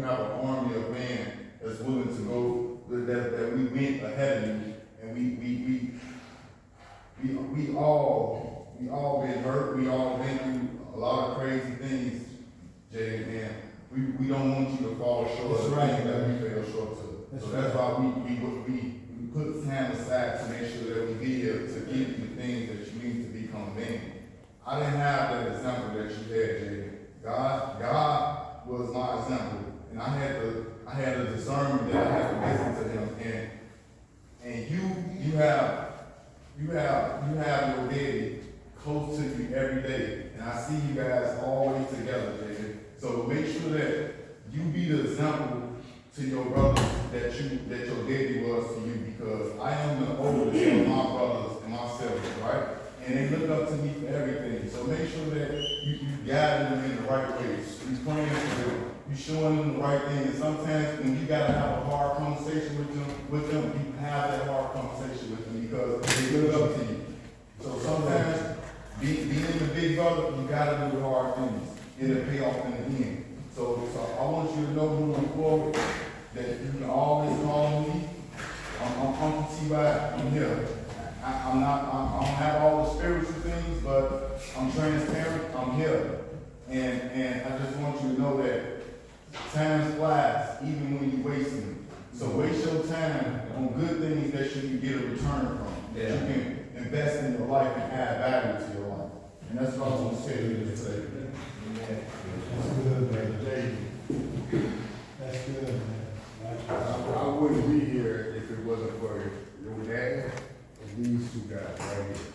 have an army of men that's willing to go, that we went ahead of you, and we all been hurt, we all been through a lot of crazy things, Jayden, and we don't want you to fall short of the things that we fell short to. So that's why we put time aside to make sure that we be here to give you the things that you need to become men. I didn't have that example that you had, Jayden. God was my example, and I had a discernment that I had to listen to him, and you have your daddy close to you every day, and I see you guys always together, Jayden. So make sure that you be the example to your brothers that your daddy was to you, because I am the oldest of my brothers and my siblings, right? And they look up to me for everything. So make sure that you guide them in the right ways. You praying for them. You showing them the right thing. And sometimes when you gotta have a hard conversation with them, you have that hard conversation with them because they look up to you. So sometimes being the big brother, you gotta do the hard things. It'll pay off in the end. So I want you to know moving forward that you can always call me. I'm Uncle T.Y. I'm here. I don't have all the spiritual things, but I'm transparent. I'm here. And I just want you to know that time flies, even when you're wasting it. So waste your time on good things that you can get a return from. That you can invest in your life and add value to your life. And that's what I want to say to you today. That's good, man. Jayden. That's good, man. I wouldn't be here if it wasn't for your dad and these two guys right here.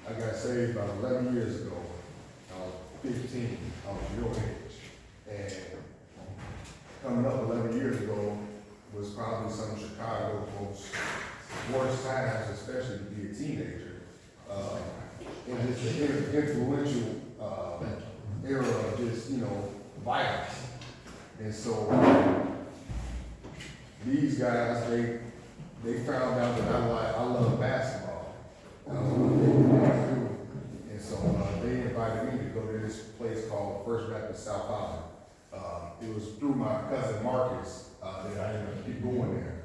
I got saved about 11 years ago. I was 15. I was your age. And coming up 11 years ago was probably some of Chicago's most worst times, especially to be a teenager. And just an influential era of just, violence. And so these guys, they found out that I love basketball. That was what they wanted to do. And so they invited me to go to this place called First Baptist South Island. It was through my cousin Marcus that I ended up keep going there.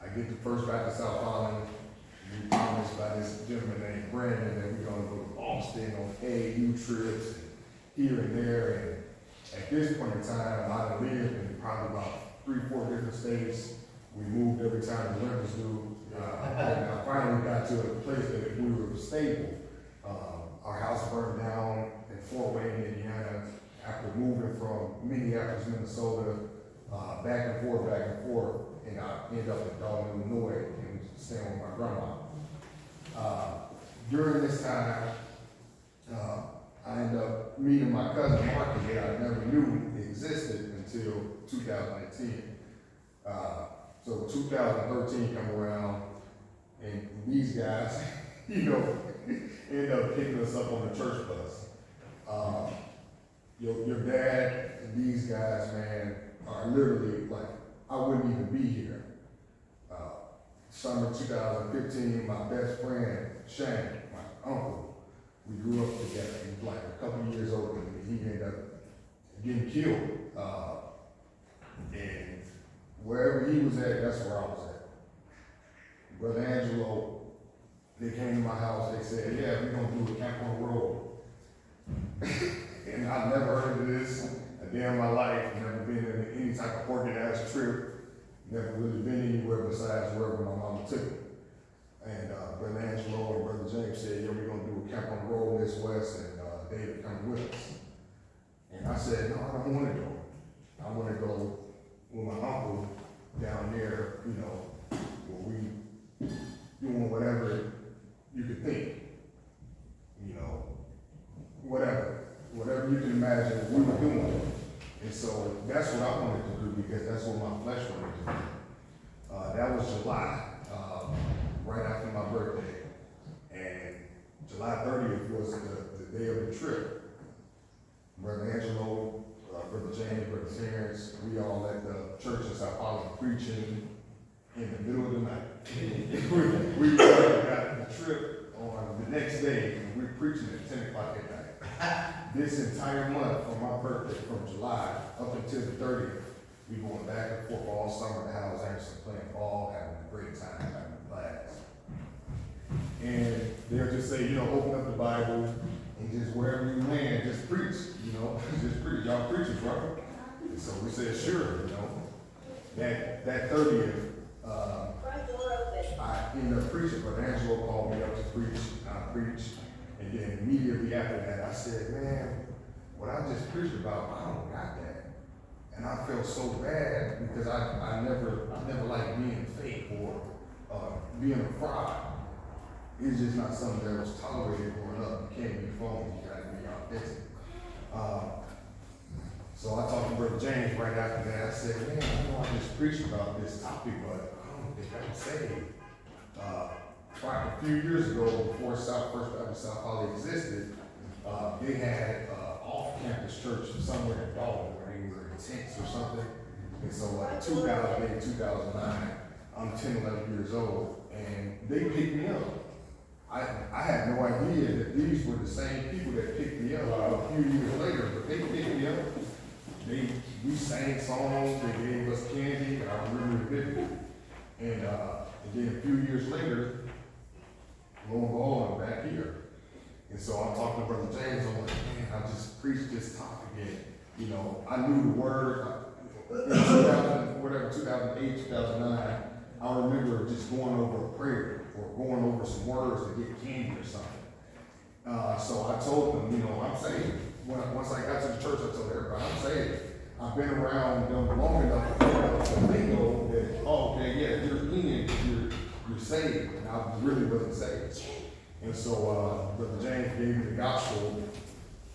I get to First Baptist South Island. We promised by this gentleman named Brandon that we're gonna go to Boston on AAU trips and here and there. And at this point in time, I lived in probably about 3-4 different states. We moved every time the winters do. And I finally got to a place that we were stable. Our house burned down in Fort Wayne, Indiana, after moving from Minneapolis, Minnesota, back and forth, and I ended up in Dalton, Illinois, and staying with my grandma. During this time, I ended up meeting my cousin Marcus that I never knew existed until 2010. So 2013 come around, and these guys, end up picking us up on the church bus. Your dad and these guys, man, are literally like, I wouldn't even be here. Summer 2015, my best friend, Shane, my uncle, we grew up together. He was like a couple years older than me. He ended up getting killed. And wherever he was at, that's where I was at. Brother Angelo, they came to my house, they said, yeah, we're gonna do a camp on the road. And I've never heard of this a day in my life, never been in any type of organized trip, never really been anywhere besides wherever my mama took me. And Brother Angelo and Brother James said, yeah, we're gonna do a camp on the road this west, and David come with us. And I said, no, I don't wanna go. I wanna go with my uncle down there, where we doing whatever you could think, whatever you can imagine we were doing. And so that's what I wanted to do because that's what my flesh wanted to do. That was July, right after my birthday. And July 30th was the day of the trip. Brother Angelo, Brother Jayden, Brother Terrance, we all at the church in South Holland preaching in the middle of the night. we got the trip on the next day, and we were preaching at 10 o'clock at night. this entire month from my birthday, from July up until the 30th, we going back and forth all summer to Howells Anderson, playing ball, having a great time, having a blast. And they'll just say, you know, open up the Bible and just wherever you land, just preach, you know, just preach. Y'all preachers, right? And so we said, sure, you know. That 30th, I ended up preaching, but Angelo called me up to preach, I preached, and then immediately after that, I said, man, what I just preached about, I don't got that. And I felt so bad because I never liked being fake or being a fraud. It's just not something that was tolerated growing up. You can't be phony, you gotta be authentic. So I talked to Brother James right after that. I said, man, I know I just preached about this topic, but I don't think I'm saved. A few years ago, before First Baptist South Holly existed, they had off-campus church somewhere in Dalton where they were in tents or something. And so 2008, 2009, I'm 10, 11 years old, and they picked me up. I had no idea that these were the same people that picked me up a few years later, but they picked me up. We sang songs, they gave us candy, and I remember it vividly. And then a few years later, lo and behold, I'm back here. And so I'm talking to Brother James, I'm like, man, I just preached this topic again. You know, I knew the word. In 2008, 2009, I remember just going over a prayer or going over some words to get candy or something. So I told them, you know, I'm saved. Once I got to the church, I told everybody, I'm saved. I've been around them long enough to bingo that, oh, okay, yeah, you're in, you're saved. And I really wasn't saved. And so Brother James gave me the gospel,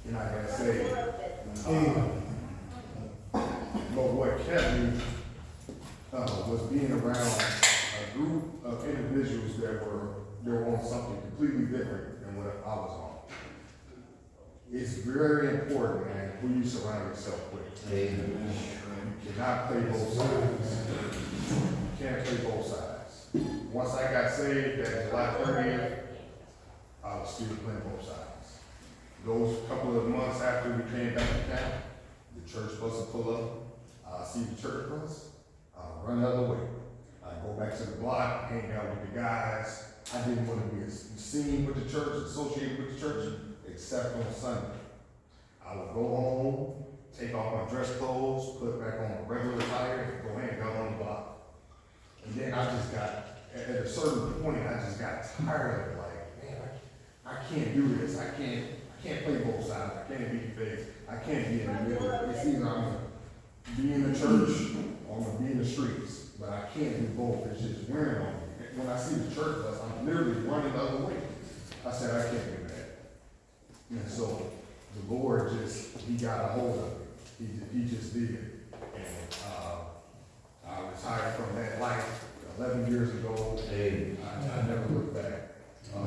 and I got saved. But what kept me was being around a group of individuals that were on something completely different than what I was on. It's very important, man, who you surround yourself with. Amen. You cannot play both sides. You can't play both sides. Once I got saved that July 30th, I was still playing both sides. Those couple of months after we came back to camp, the church bus would pull up. I see the church bus, I'll run the other way. I go back to the block, hang out with the guys. I didn't want to be seen with the church, associated with the church, except on Sunday. I would go home, take off my dress clothes, put back on my regular attire, and go hang out on the block. And then I just got, at a certain point, I just got tired of it. Like, man, I can't do this. I can't play both sides. I can't be fake. I can't be in the middle. It's either I'm gonna be in the church or I'm gonna be in the streets. But I can't do both. It's just wearing on me. When I see the church bus, I'm literally running the other way. I said, I can't do that. And so the Lord he got a hold of it. He just did it. And I retired from that life 11 years ago. I never looked back. I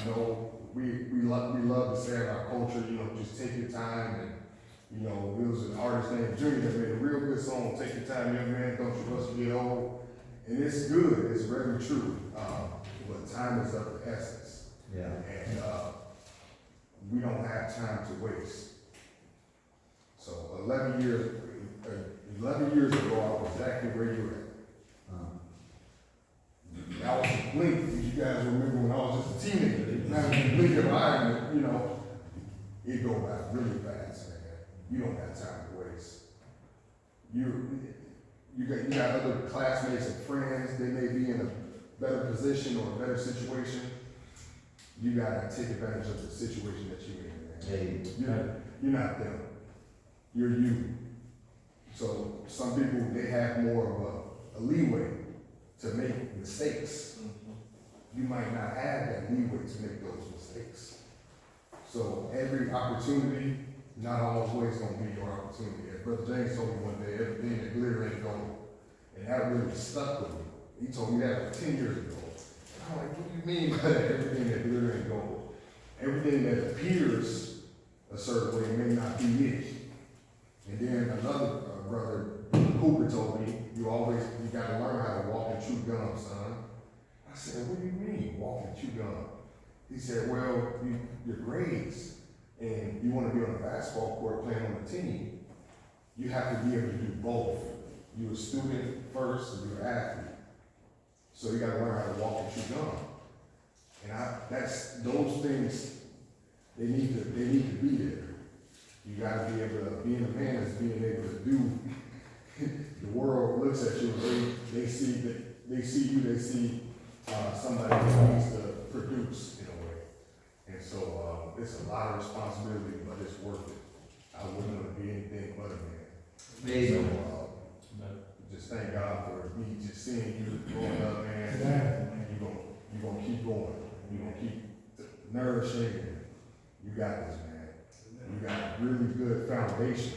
know we love to say in our culture, you know, just take your time. And, you know, there was an artist named Junior that made a real good song, Take Your Time, Young Man, Don't You Rush to Get Old. And it's good, it's very true. But time is of the essence. Yeah. And we don't have time to waste. So 11 years ago, I was exactly where you were at. That was a blink, as you guys remember when I was just a teenager. Now a blink of an eye, you know, it go by really fast, man. You don't have time to waste. You got other classmates and friends, they may be in a better position or a better situation. You gotta take advantage of the situation that you're in, man. You're not them. You're you. So some people, they have more of a leeway to make mistakes. You might not have that leeway to make those mistakes. So every opportunity, not always gonna be your opportunity. As Brother James told me one day, everything that glitter ain't gold. And that really stuck with me. He told me that like 10 years ago. And I'm like, what do you mean by that? Everything that glitter ain't gold? Everything that appears a certain way may not be it. And then another brother, Cooper, told me, you gotta learn how to walk and chew gum, son. I said, what do you mean, walk and chew gum? He said, well, your grades, and you wanna be on a basketball court playing on a team, you have to be able to do both. You're a student first, and you're an athlete. So you gotta learn how to walk and chew gum. And those things, they need to be there. You gotta be able to, being a man is being able to do, the world looks at you and they see you, they see somebody who needs to produce in a way. And so, it's a lot of responsibility, but it's worth it. I wouldn't want to be anything but a man. So, just thank God for me just seeing you growing up, man. You're gonna keep going. You're gonna keep nourishing. You got this, man. You got a really good foundation.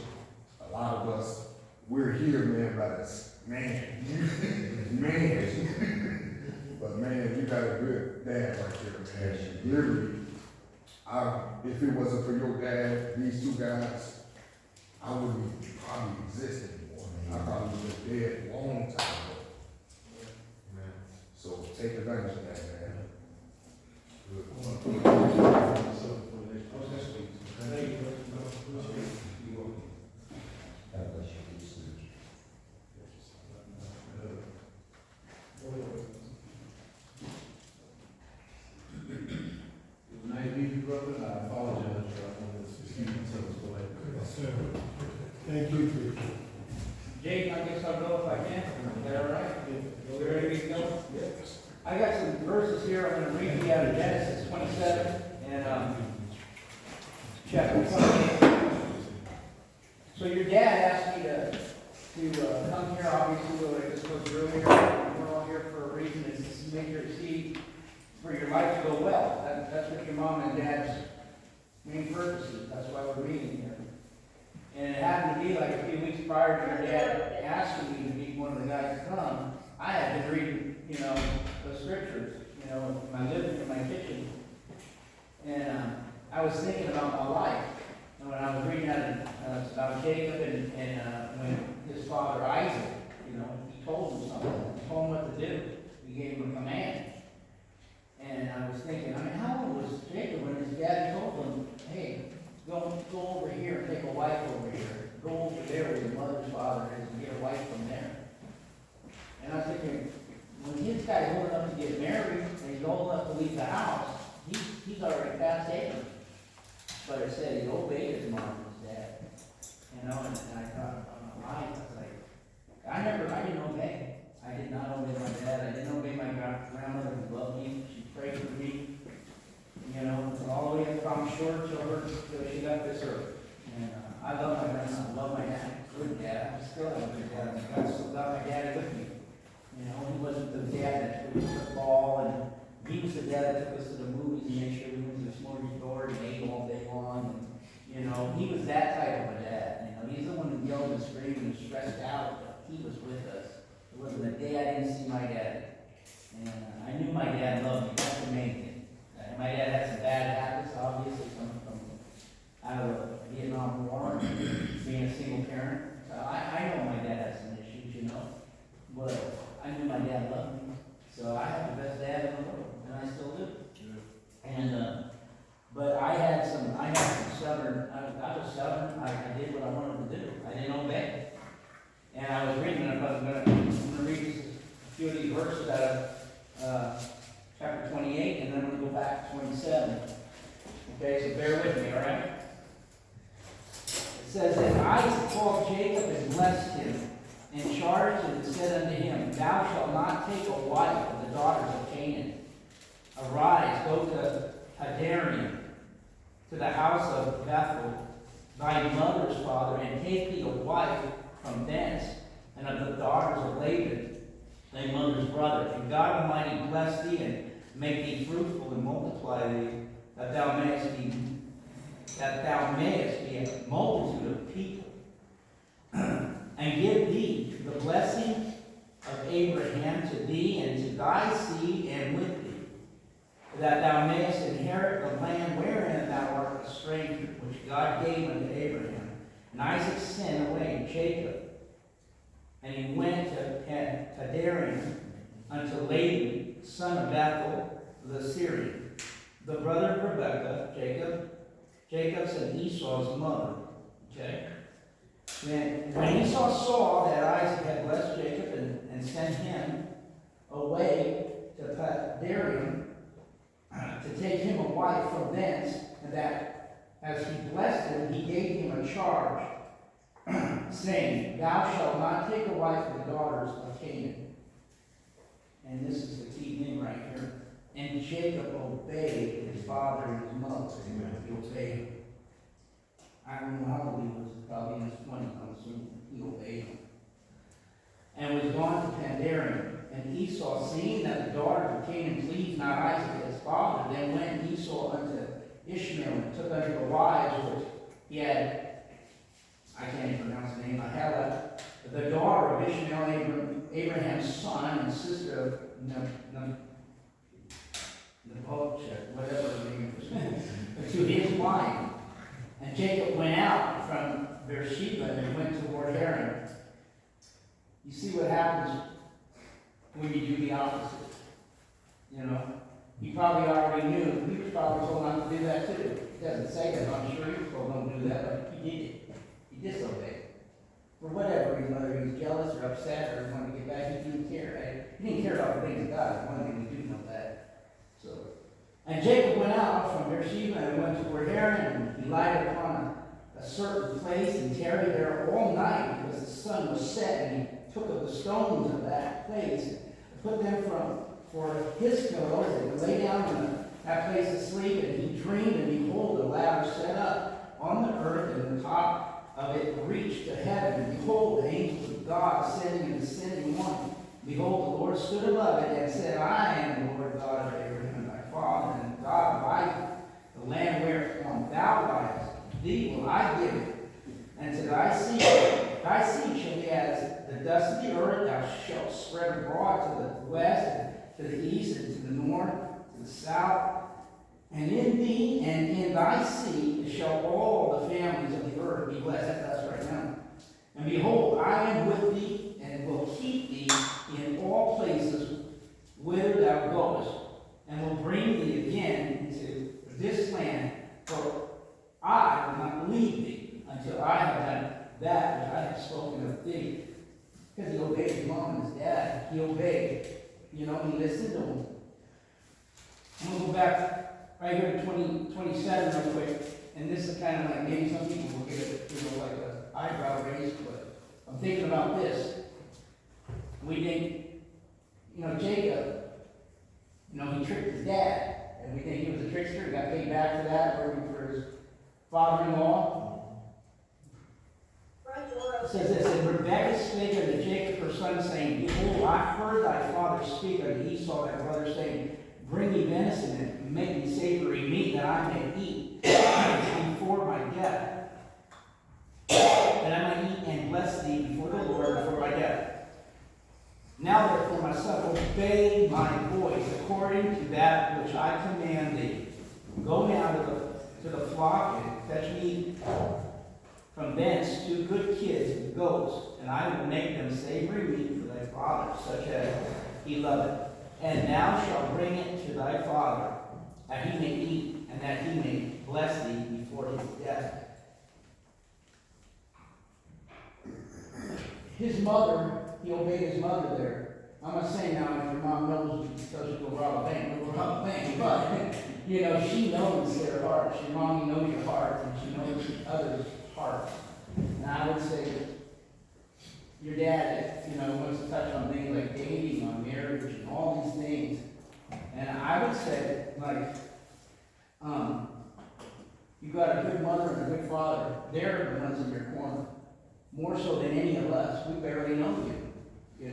A lot of us, we're here, man, by this, man. But man, you got a good dad right there, man. Literally, if it wasn't for your dad, these two guys, I wouldn't probably exist anymore. I probably would have been dead a long time ago. So take advantage of that, man. Nice meeting you, brother. I apologize for this evening, so it's delayed. Yes, sir. Thank you, preacher. Jayden, I guess I'll go if I can. Is that all right? You ready to go? Yes. I got some verses here. I'm going to read you out of Genesis 27 and chapter 28. So your dad asked me to come here. Obviously, like this was earlier. We're all here for a reason. It's to make your seed for your life to go well. That's what your mom and dad's main purpose is. That's why we're meeting here. And it happened to be like a few weeks prior to your dad asking me to be one of the guys to come. I had been reading, the scriptures, in my living in my kitchen. And I was thinking about my life. And when I was reading that, about Jacob and when his father Isaac, he told him something. He told him what to do. He gave him a command. And I was thinking, how old was Jacob when his dad told him, hey, go over here and take a wife over here. Go over there where your mother's father is and get a wife from there. And I was thinking, when his guy's old enough to get married and he's old enough to leave the house, he's already past age. But it said he obeyed his mom and his dad. And I thought about my life, I was like, I didn't obey. I did not obey my dad. I didn't obey my grandmother who loved me. She prayed for me. All the way from shore till she left this earth. And I love my grandma. I love my dad. Good dad. I still have a good dad. I still got my daddy with me. He wasn't the dad that played football, and he was the dad that took us to the movies and made sure we went to the smorgasbord and ate all day long. And, he was that type of a dad. He's the one who yelled and screamed and stressed out, but he was with us. It wasn't a day I didn't see my dad. And I knew my dad loved me. That's the main thing. My dad had some bad habits, obviously, from out of the Vietnam War, being a single parent. So I know my dad had some issues, but I knew my dad loved me. So I have the best dad in the world, and I still do. And but I had some stubborn. I was stubborn. I did what I wanted to do. I didn't obey. And I was reading. I'm going to read a few of these verses out of chapter 28, and then I'm going to go back to 27. Okay, so bear with me, all right? It says that Isaac called Jacob and blessed him, and charged and said unto him, Thou shalt not take a wife of the daughters of Canaan. Arise, go to Hadarium, to the house of Bethel, thy mother's father, and take thee a wife from thence, and of the daughters of Laban, thy mother's brother. And God Almighty bless thee, and make thee fruitful, and multiply thee, that thou mayest be a multitude of people, and give thee the blessing of Abraham to thee and to thy seed and with thee, that thou mayest inherit the land wherein thou art a stranger, which God gave unto Abraham. And Isaac sent away Jacob, and he went to Hadarium unto Laban, son of Bethuel, the Syrian, the brother of Rebekah, Jacob. Jacob's and Esau's mother. Okay? Then when Esau saw that Isaac had blessed Jacob and sent him away to Padarium to take him a wife from thence, and that as he blessed him, he gave him a charge, saying, Thou shalt not take a wife of the daughters of Canaan. And this is the key thing right here. And Jacob obeyed his father and his mother. He obeyed him. I don't know how old he was, probably in his 20s, I'm assuming. He obeyed him. And was gone to Padarium. And Esau, seeing that the daughters of Canaan pleased not Isaac his father, then went Esau unto Ishmael and took unto the wives which he had, I can't even pronounce the name, Ahela, the daughter of Ishmael, Abraham's son and sister of Nebuchadnezzar, whatever her name was, to his wife. And Jacob went out from Beersheba and went toward Haran. You see what happens when you do the opposite. You know? He probably already knew. He was probably told not to do that too. It doesn't say that, I'm sure he was told don't do that, but he did it. He disobeyed. For whatever reason, whether he was jealous or upset or wanted to get back, he didn't care. Right? He didn't care about the things of God. One thing we do know that. So, and Jacob went out from Beersheba and went toward Haran, and he lighted upon a certain place and tarried there all night because the sun was set, and he took of the stones of that place and put them for his pillows, and lay down in that place to sleep, and he dreamed, and behold, a ladder set up on the earth, and the top of it reached to heaven, and behold, the angels of God ascending and descending one. Behold, the Lord stood above it and said, I am the Lord God of Abraham thy father, and God of Isaac. The land whereon thou liest, thee will I give it, and to thy seed shall be as the dust of the earth. Thou shalt spread abroad to the west, and to the east, and to the north, to the south. And in thee and in thy seed shall all the families of the earth be blessed. That's us right now. And behold, I am with thee, and will keep thee in all places whither thou goest, and will bring thee again into this land, for I will not leave thee until I have done that which I have spoken of thee. Because he obeyed his mom and his dad. He obeyed. You know, he listened to him. I'm going to go back right here to 27 real quick. And this is kind of like, maybe some people will get it, like an eyebrow raised, but I'm thinking about this. We think, Jacob, he tricked his dad. And we think he was a trickster. He got paid back for that, working for his father-in-law. It says this, and Rebekah spake unto Jacob her son, saying, Behold, I heard thy father speak unto Esau thy brother, saying, Bring me venison and make me savory meat, that I may eat before my death, that I may eat and bless thee before the Lord before my death. Now therefore, my son, obey my voice according to that which I command thee. Go now to the flock and fetch me from thence 2 good kids and goats, and I will make them savory meat for thy father, such as he loveth. And thou shalt bring it to thy father, that he may eat, and that he may bless thee before his death. His mother, he obeyed his mother there. I'm not saying now if your mom knows because you go rob a bank, go rob a bank, but, she knows their hearts. Your mom knows your heart, and she knows others' hearts. And I would say that your dad, wants to touch on things like dating, on marriage, and all these things. And I would say, you got a good mother and a good father. They're the ones in your corner. More so than any of us. We barely know you,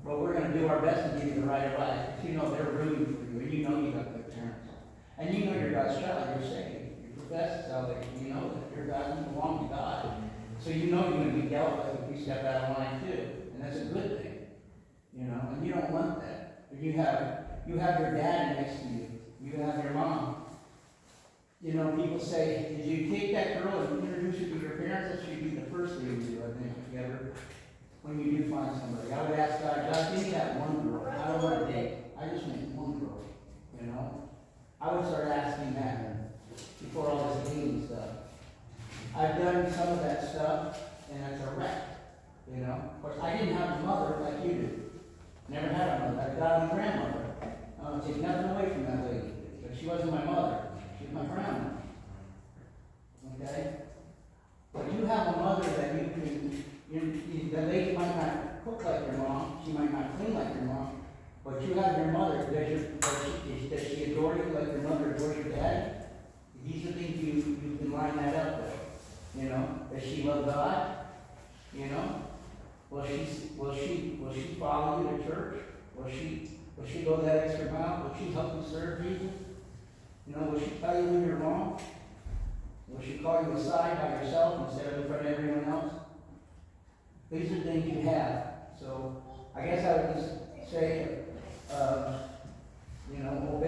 But we're going to do our best to give you the right advice. Because they're rooting for you, and you got good parents. And you're God's child, you're saved. You profess salvation, that you're God, you belong to God. So you're going to be dealt with if you step out of line too. And that's a good thing. And you don't want that. But you have your dad next to you. You have your mom. People say, did you take that girl and introduce her to your parents? That should be the first thing you do, I think, if you ever, when you do find somebody. I would ask God, give me that one girl. I don't want to date. I just need one girl, I would start asking that. before all this dating stuff. I've done some of that stuff, and it's a wreck, you know? Of course, I didn't have a mother like you did. Never had a mother. I got a grandmother. I don't take nothing away from that lady, but she wasn't my mother. She was my grandma. Okay? But you have a mother that you can, the lady might not cook like your mom, she might not clean like your mom, but you have your mother. Does she adore you like your mother adores your daddy? These are things you can line that up with. You know, does she love God? You know, will she follow you to church? Will she go that extra mile? Will she help you serve Jesus? You know, will she tell you when you're wrong? Will she call you aside by yourself instead of in front of everyone else? These are things you have. So I guess I would just say, you know,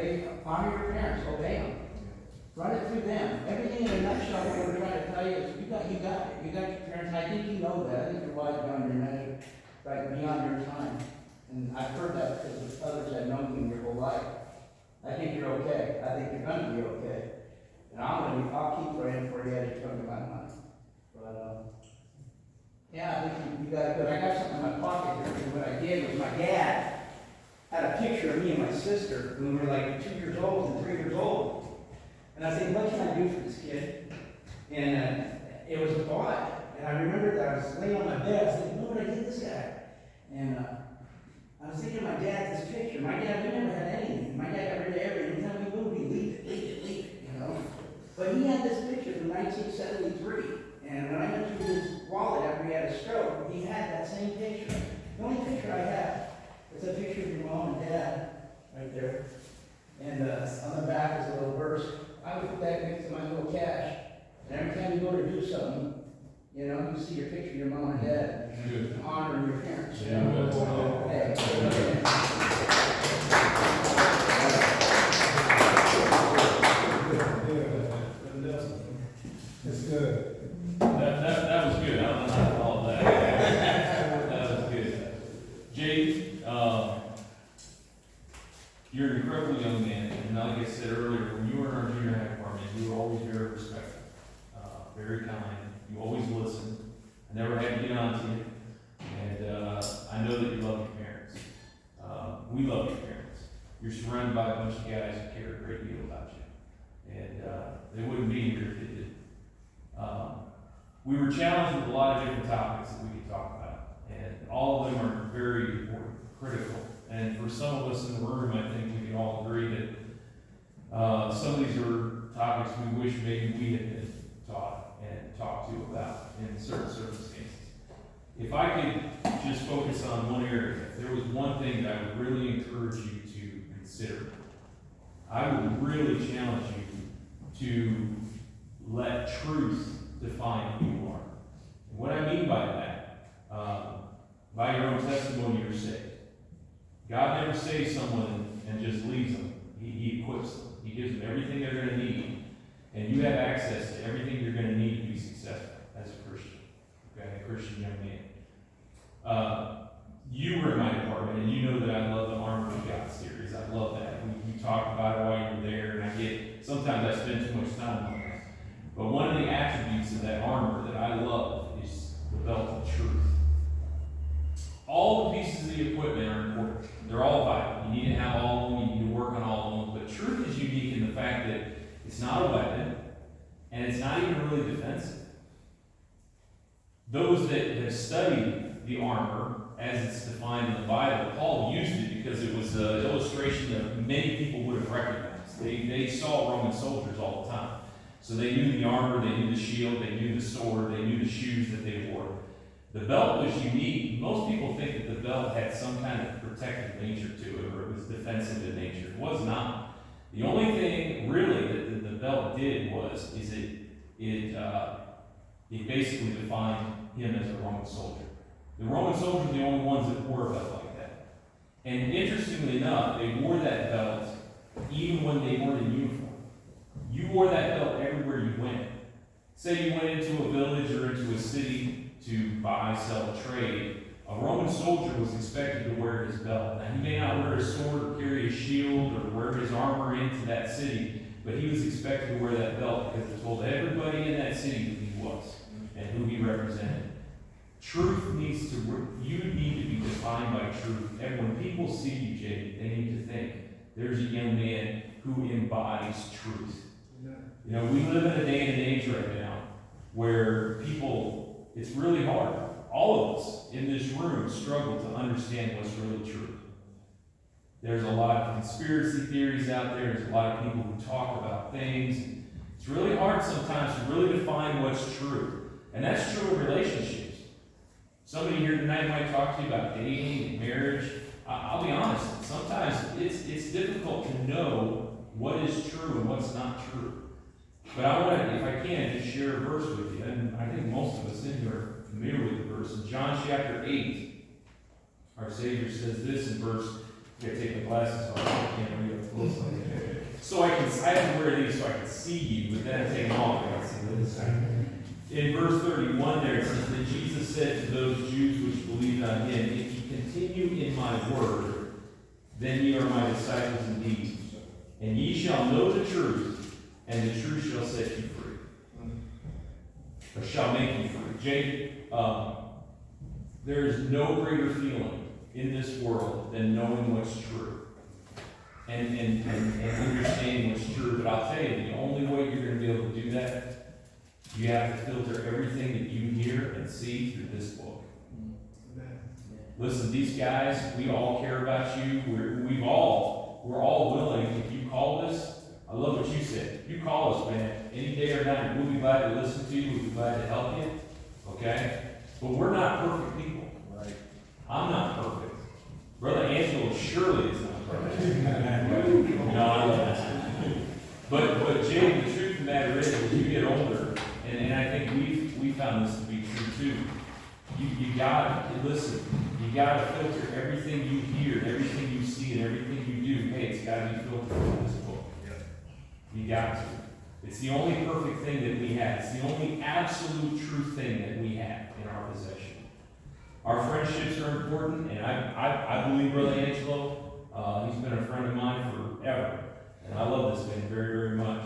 honor your parents, obey them. Run it through them. Everything in a nutshell, what we're trying to tell you is you got it. You got your parents. I think you know that. I think you're wise beyond your measure, right, beyond your time. And I've heard that because others have known you your whole life. I think you're okay. I think you're going to be okay. And I'll keep praying for you as you come to my mind. But, yeah, I think you got it good. I got something in my pocket here. And what I did was my dad had a picture of me and my sister when we were like 2 years old and 3 years old. And I said, what can I do for this kid? And it was a thought. And I remember that I was laying on my bed. I was thinking, what would I get this guy? And I was thinking of my dad, this picture. My dad, we never had anything. My dad got rid of everything. Anytime we moved, we leave it, you know. But he had this picture from 1973. And when I went through his wallet after he had a stroke, he had that same picture. The only picture I have is a picture of your mom and dad right there. And on the back is a little verse. I would put that next to my little cash. And every time you go to do something, you know, you see your picture of your mom and dad. Good. Honoring your parents. You Yeah, know? Hey. It's good. That was good. I don't know how to follow that. That was good. Jayden, you're an incredibly young man, and like I said earlier, when you were in our junior high department, you were always very respectful, very kind. You always listened. I never had to get on to you, and I know that you love your parents. We love your parents. You're surrounded by a bunch of guys who care a great deal about you, and they wouldn't be here if they didn't. We were challenged with a lot of different topics that we could talk about, and all of them are very important, critical. And for some of us in the room, I think we can all agree that some of these are topics we wish maybe we had been taught and talked to about in certain circumstances. If I could just focus on one area, if there was one thing that I would really encourage you to consider, I would really challenge you to let truth define who you are. And what I mean by that, by your own testimony, you're saved. God never saves someone and just leaves them. He equips them. He gives them everything they're going to need. And you have access to everything you're going to need to be successful as a Christian. Okay, a Christian young man. You were in my department, and you know that I love the Armor of God series. I love that. We talked about it while you were there, and sometimes I spend too much time on it. But one of the attributes of that armor that I love is the belt of truth. All the pieces of the equipment are important. They're all vital. You need to have all of them. You need to work on all of them. But truth is unique in the fact that it's not a weapon, and it's not even really defensive. Those that have studied the armor as it's defined in the Bible, Paul used it because it was an illustration that many people would have recognized. They saw Roman soldiers all the time. So they knew the armor, they knew the shield, they knew the sword, they knew the shoes that they wore. The belt was unique. Most people think that the belt had some kind of protective nature to it, or it was defensive in nature. It was not. The only thing really that the belt did it basically defined him as a Roman soldier. The Roman soldiers were the only ones that wore a belt like that. And interestingly enough, they wore that belt even when they weren't in uniform. You wore that belt everywhere you went. Say you went into a village or into a city to buy, sell, trade. A Roman soldier was expected to wear his belt. Now, he may not wear a sword or carry a shield or wear his armor into that city, but he was expected to wear that belt because it told everybody in that city who he was and who he represented. Truth needs to, you need to be defined by truth. And when people see you, Jay, they need to think, there's a young man who embodies truth. You know, we live in a day and age right now where people, it's really hard. All of us in this room struggle to understand what's really true. There's a lot of conspiracy theories out there. There's a lot of people who talk about things. It's really hard sometimes to really define what's true. And that's true in relationships. Somebody here tonight might talk to you about dating and marriage. I'll be honest, sometimes it's difficult to know what is true and what's not true. But I want to, if I can, just share a verse with you. And I think most of us in here are familiar with the verse. In John chapter 8, our Savior says this in verse, you gotta take my glasses off, I can't read up close like that. So I have to wear these so I can see you, but then I take them off, I can see this. In verse 31 there, it says that Jesus said to those Jews which believed on him, if ye continue in my word, then ye are my disciples indeed. And ye shall know the truth, and the truth shall set you free. Or shall make you free. Jay, there is no greater feeling in this world than knowing what's true. And understanding what's true. But I'll tell you, the only way you're going to be able to do that, you have to filter everything that you hear and see through this book. Listen, these guys, we all care about you. We're all willing. If you call us, I love what you said. You call us, man, any day or night. We'll be glad to listen to you. We'll be glad to help you. Okay? But we're not perfect people. Right? I'm not perfect. Brother Angelo surely is not perfect. No, I love that. But Jay, the truth of the matter is, as you get older, and I think we found this to be true too. You gotta listen. You gotta filter everything you hear, everything you see, and everything you do. Hey, it's gotta be filtered in this book. You got to. It's the only perfect thing that we have. It's the only absolute true thing that we have in our possession. Our friendships are important, and I believe Brother Angelo, he's been a friend of mine forever. And I love this man very, very much.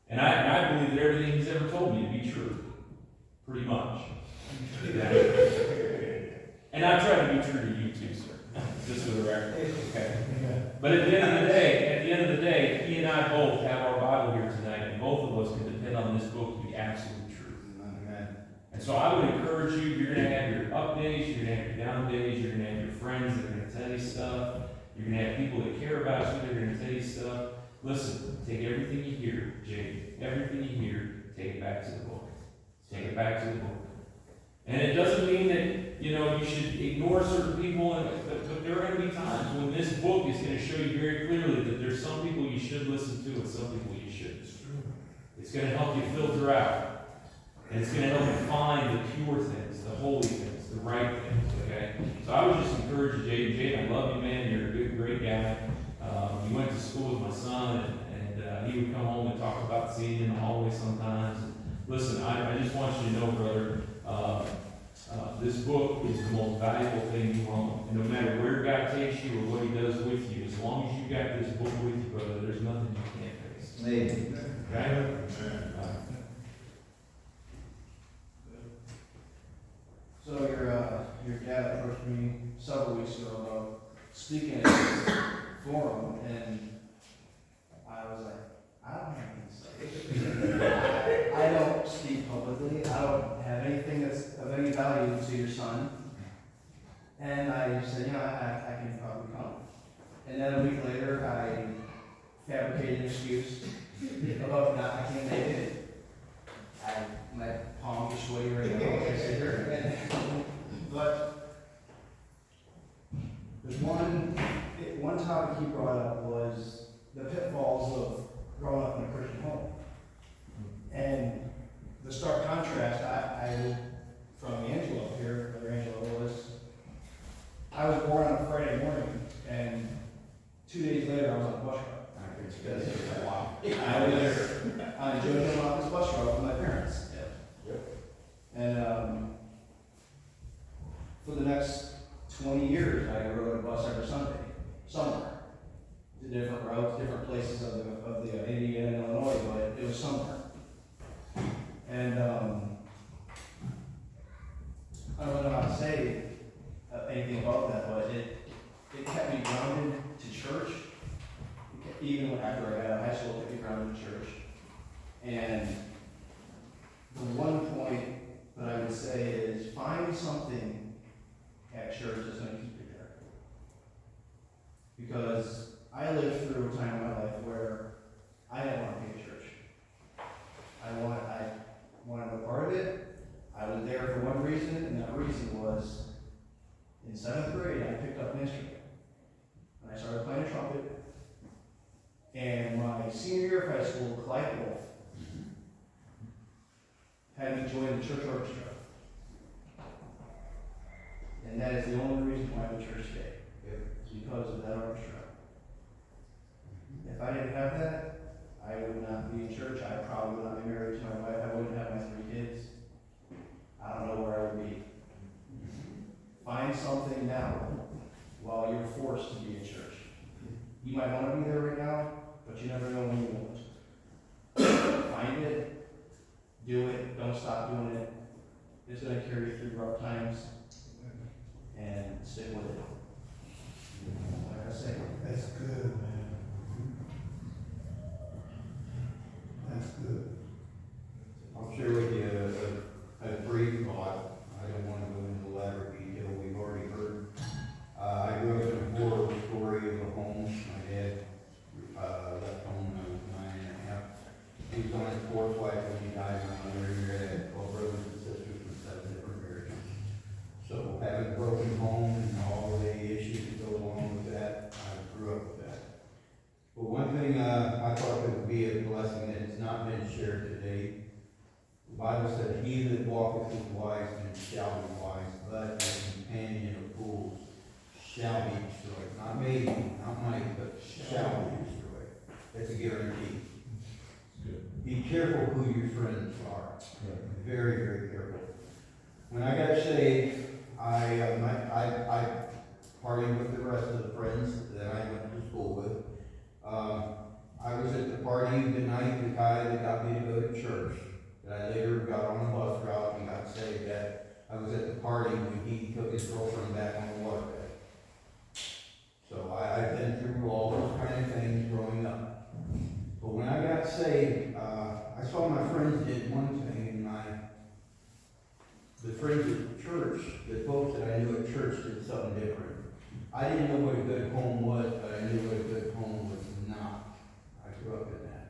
And I believe that everything he's ever told me to be true. Pretty much. And I try to be true to you too, sir. Just for the record. Okay. But at the end of the day, he and I both have our Bible here tonight, and both of us can depend on this book to be absolute truth. Amen. And so I would encourage you, you're going to have your up days, you're going to have your down days, you're going to have your friends that are going to tell you stuff, you're going to have people that care about you that are going to tell you stuff. Listen, take everything you hear, Jay, everything you hear, take it back to the book. Take it back to the book. And it doesn't mean that, you should ignore certain people, but there are going to be times when this book is going to show you very clearly that there's some people you should listen to and some people you shouldn't. It's going to help you filter out. And it's going to help you find the pure things, the holy things, the right things, okay? So I would just encourage you, Jayden, I love you, man. You're a good, great guy. You went to school with my son, and he would come home and talk about seeing you in the hallway sometimes. Listen, I just want you to know, brother, this book is the most valuable thing you own. And no matter where God takes you or what he does with you, as long as you got this book with you, brother, there's nothing you can't face. Amen. Okay? So your dad approached me several weeks ago about speaking at this forum, and I was like, I don't have anything to say. I don't speak publicly. I don't have anything that's of any value to your son. And I said, I can probably come. And then a week later, I fabricated an excuse about I can't make it. My palm is sweaty right now. I sit here. But there's one topic he brought up was the pitfalls of growing up in a Christian home. And the stark contrast, from Angelo here, Brother Angelo, was I was born on a Friday morning, and 2 days later I was on a bus route. Wow. I was on Jayden off this bus route with my parents. And for the next 20 years, I rode a bus every Sunday, somewhere, to different routes, different places find something at church that's gonna keep you there. Because I lived through a time in my life where I didn't want to be at church. I wanted no part of it. I was there for one reason, and that reason was in 7th grade, I picked up an instrument. And I started playing a trumpet. And my senior year of high school, Clyde Wolf had me join the church orchestra. And that is the only reason why I'm at church today. It's because of that orchestra. If I didn't have that, I would not be in church. I probably would not be married to my wife. I wouldn't have my 3 kids. I don't know where I would be. Find something now while you're forced to be in church. You might want to be there right now, but you never know when you won't. Find it, do it, don't stop doing it. It's going to carry you through rough times, and stick with it. Like I say, That's good, man. That's good. I'll share with you a brief thought. I don't want to go into elaborate detail, we've already heard. I grew up in a horrible story of a home. My dad left home when I was 9 1/2. He was on his 4th wife when he died. My mother had 12 brothers and sisters from 7 different marriages. So having a broken home and all the issues that go along with that, I grew up with that. But one thing I thought that would be a blessing that has not been shared today, the Bible said, "He that walketh with wise men shall be wise, but the companion of fools shall be destroyed." Not maybe, not might, but shall be destroyed. That's a guarantee. Be careful who your friends are. Very, very careful. When I got saved, I partied with the rest of the friends that I went to school with. I was at the party the night the guy that got me to go to church, that I later got on the bus route and got saved at. I was at the party when he took his girlfriend back on the waterbed. So I've been through all those kind of things growing up. But when I got saved, I saw my friends did one thing, and the friends at church, the folks that I knew at church did something different. I didn't know what a good home was, but I knew what a good home was not. I grew up in that.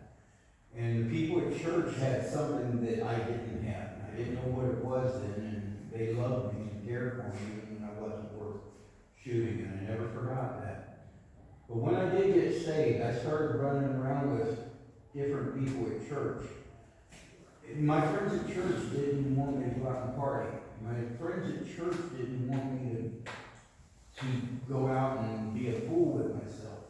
And the people at church had something that I didn't have. And I didn't know what it was then, and they loved me and cared for me even when I wasn't worth shooting, and I never forgot that. But when I did get saved, I started running around with different people at church. My friends at church didn't want me to go out and party. My friends at church didn't want me to go out and be a fool with myself.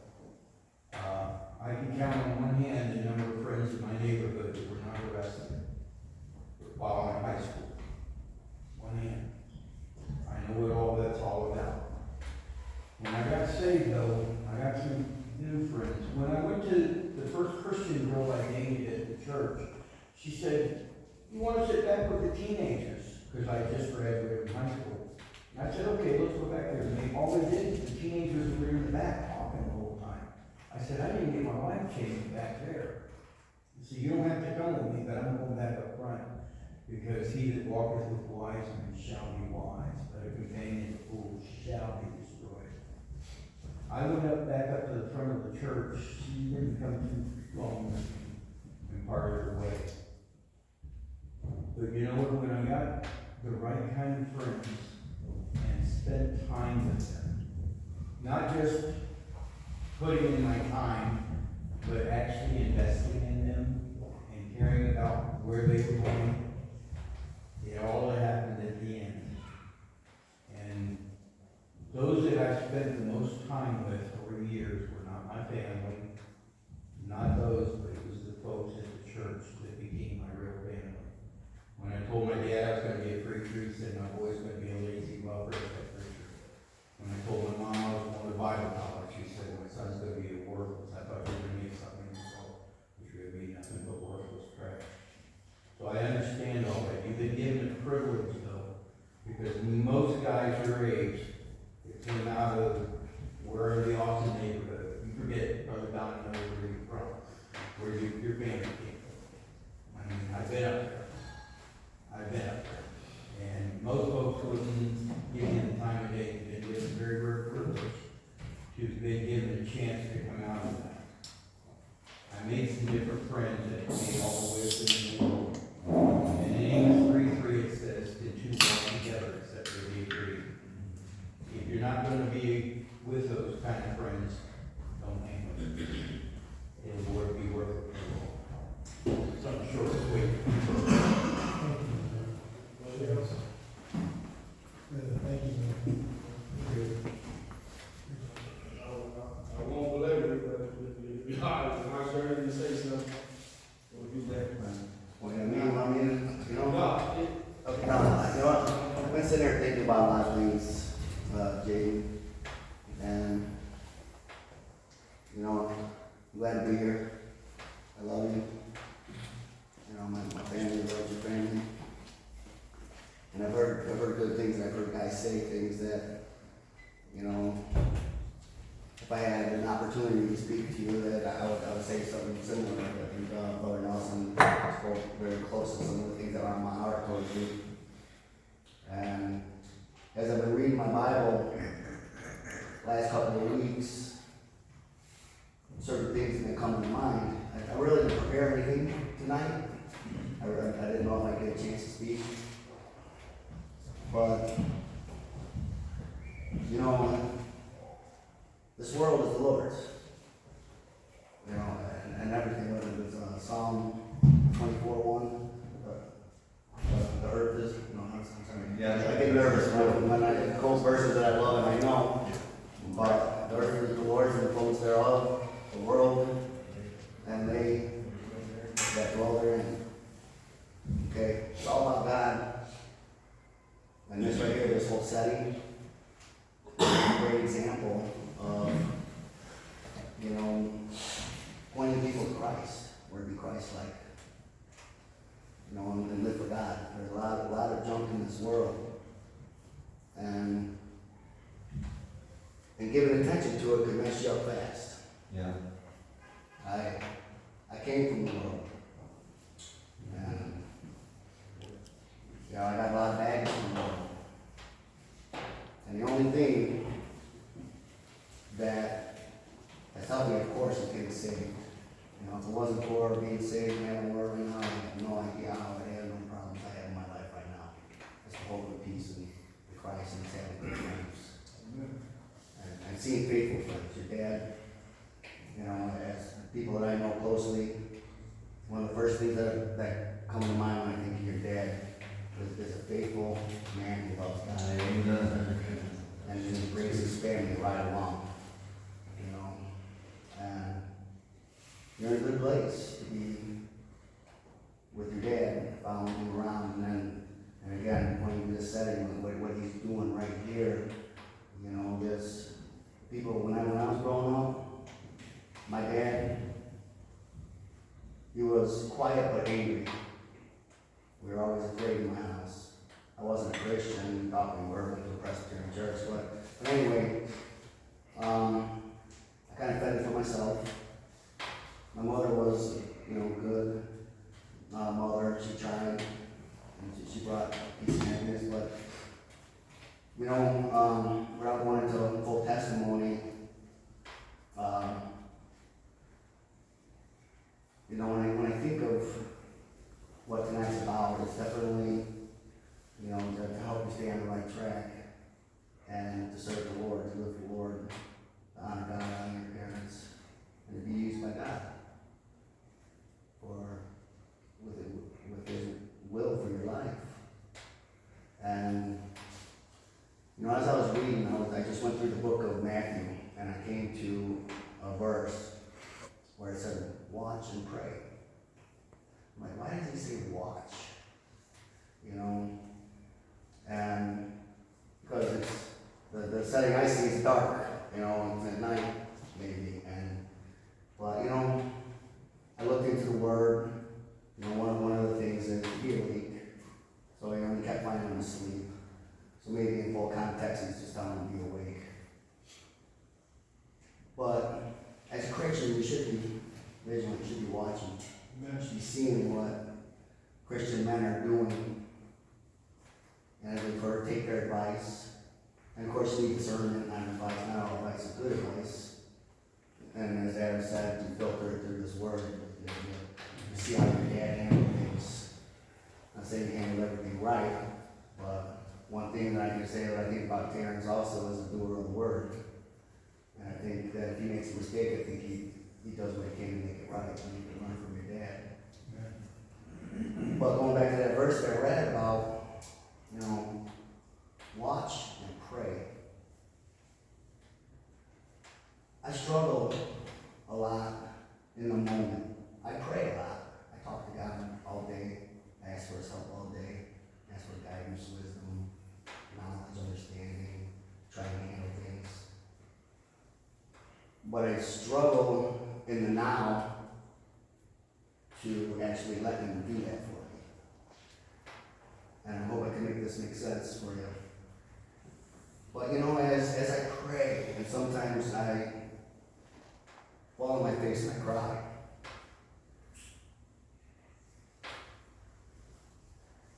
I can count on one hand the number of friends in my neighborhood that were not arrested while I'm in high school. One hand. I know what all that's all about. When I got saved, though, I got some new friends. When I went to the first Christian girl I dated at the church, she said, "You want to sit back with the teenagers?" Because I just graduated from high school. And I said, "Okay, let's go back there." And all they did is the teenagers were in the back talking the whole time. I said, "I didn't get my life changed back there." He said, "You don't have to come with me, but I'm going back up front. Because he that walketh with wise men shall be wise, but a companion of fools shall be destroyed." I went back up to the front of the church. She didn't come too long and parted her way. But you know what? When I got the right kind of friends and spent time with them, not just putting in my time, but actually investing in them and caring about where they were going, it all happened at the end. And those that I spent the most time with over the years were not my family, not those, but it was the folks at the church that became my real family. When I told my dad I was going to be a preacher, he said my boy's going to be a lazy, well-prepared preacher. When I told my mom I was going to Bible college, she said my son's going to be a worthless. I thought you were going to make something yourself, which would be nothing but worthless trash. So I understand all that. You've been given a privilege, though, because most guys your age that came out of where in the Austin neighborhood, you forget, Brother Don knows where you're from, where your family came from. I mean, I've been up there. And most folks wouldn't sitting there thinking about a lot of things, Jayden, and, you know, I'm glad to be here. I love you. You know, my family loves your family. And I've heard good things, and I've heard guys say things that, you know, if I had an opportunity to speak to you, that I would say something similar. I think Brother Nelson spoke very close to some of the things that are on my heart towards you. And as I've been reading my Bible last couple of weeks, certain things have been coming to mind. I really didn't prepare anything tonight. I didn't know if I'd get a chance to speak. But, you know, this world is the Lord's. You know, and everything, whether it's Psalm 24:1, the earth is, no, I'm sorry. Yeah. I get nervous when I quote verses that I love and I know. But the earth is the Lord's and the fullness thereof, the world, and they that dwell therein. Okay? It's all about God. And this right here, this whole setting, is a great example of, you know, pointing people to Christ, where to be Christ-like. You know, and live for God. There's a lot of junk in this world. And giving attention to it could mess you up fast. Yeah. I came from the world. And, you know, I got a lot of baggage from the world. And the only thing that has helped me, of course, is getting saved. You know, if it wasn't for being saved and having a word right now, I have no idea how I have no problems I have in my life right now. It's the hope and peace in Christ and having good friends. And seeing faithful friends. Your dad, you know, as people that I know closely, one of the first things that come to mind when I think of your dad is a faithful man who loves God. And he brings his family right along. You know, and you're in a good place to be with your dad, following him around, and again, pointing to this setting, what he's doing right here. You know, there's people, when I was growing up, my dad, he was quiet but angry. We were always afraid in my house. I wasn't a Christian, thought we were, went to a Presbyterian church, but anyway, I kind of fended for myself. My mother was, you know, good mother. She tried, and she brought peace and happiness, but, you know, without going into full testimony, you know, when I think of what tonight's about, it's definitely, you know, to help you stay on the right track and to serve the Lord, to live for the Lord, to honor God, honor your parents, and to be used by God with His will for your life. And, you know, as I was reading, I just went through the book of Matthew, and I came to a verse where it said, watch and pray. I'm like, why does he say watch? You know? And because it's, the setting I see is dark, you know, it's at night, maybe. But, you know, I looked into the Word, you know, one of the things is to be awake. So, you know, he kept finding him asleep. So maybe in full context, he's just telling him to be awake. But as a Christian, you should be vigilant, you should be watching. You should be seeing what Christian men are doing. And as we've heard, take their advice. And of course, you need discernment on advice. Not all advice is good advice. And as Adam said, you filter it through this word. You see how your dad handled things. I'm not saying he handled everything right, but one thing that I can say that I think about Terrance also is a doer of the word. And I think that if he makes a mistake, I think he does what he can to make it right. And you can learn from your dad. But going back to that verse that I read about, you know, watch and pray. I struggle a lot in the moment. I pray a lot. I talk to God all day. I ask for His help all day. I ask for guidance, wisdom, but I struggle in the now to actually let him do that for me. And I hope I can make this make sense for you. But you know, as I pray, and sometimes I fall on my face and I cry.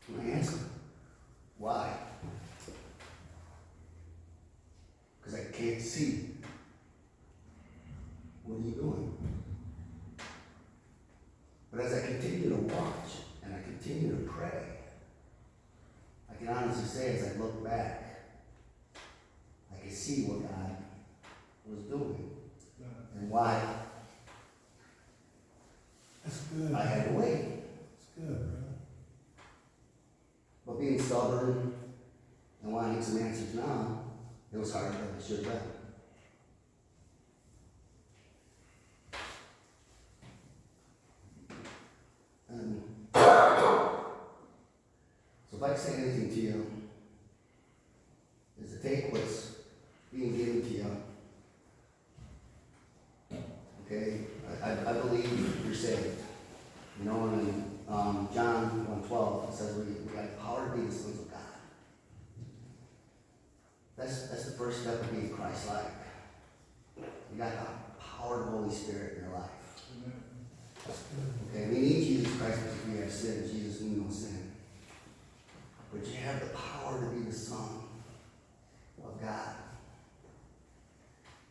And I ask him, why? Because I can't see. What are you doing? But as I continue to watch and I continue to pray, I can honestly say as I look back, I can see what God was doing and why That's good. I had to wait. That's good, bro. But being stubborn and wanting some answers now, it was harder than it should have been. And so if I can say anything to you, is to take what's being given to you. Okay? I believe you're saved. You know, in John 1:12, it says we got the power to be the sons of God. That's the first step of being Christ-like. You got the power of the Holy Spirit in your life. Okay, we need Jesus Christ because we have sin. Jesus knew no sin. But you have the power to be the Son of God.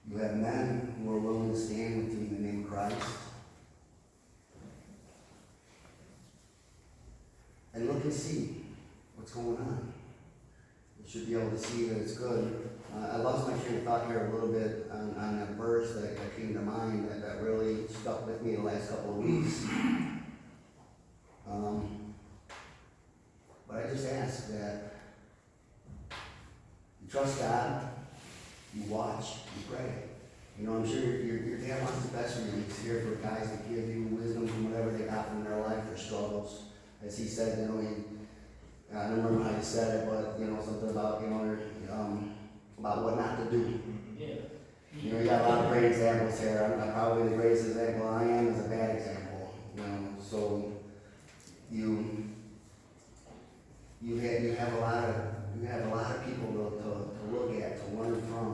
You have men who are willing to stand with you in the name of Christ. And look and see what's going on. You should be able to see that it's good. I lost my train of thought here a little bit on that verse that came to mind that really stuck with me the last couple of weeks. But I just ask that you trust God, you watch, you pray. You know, I'm sure your dad wants the best for you. He's here for guys to give you wisdom from whatever they got from their life, their struggles. As he said, you know, I don't remember how he said it, but, you know, something about, you know, about what not to do. Yeah. You know, you got a lot of great examples here. I'm probably the greatest example I am is a bad example. You know, so you have a lot of people to look at, to learn from.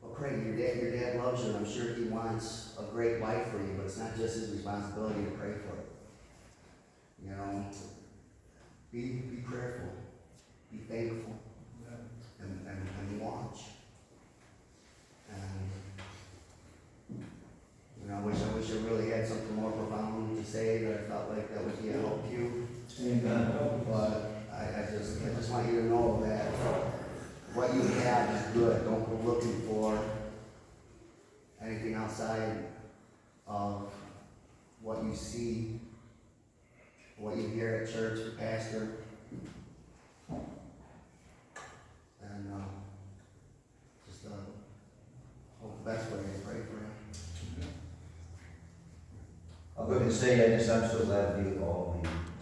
Well, pray. Your dad loves you, and I'm sure he wants a great life for you, but it's not just his responsibility to pray for it. You know, be prayerful, be thankful, and watch. And you know, I wish I really had something more profound to say that I felt like that would help you. Amen. But I just want you to know that what you have is good. Don't go looking for anything outside of what you see, what you hear at church, the pastor. And just hope the best way is pray for him. I'm going to say, I'm so glad to be with all of you.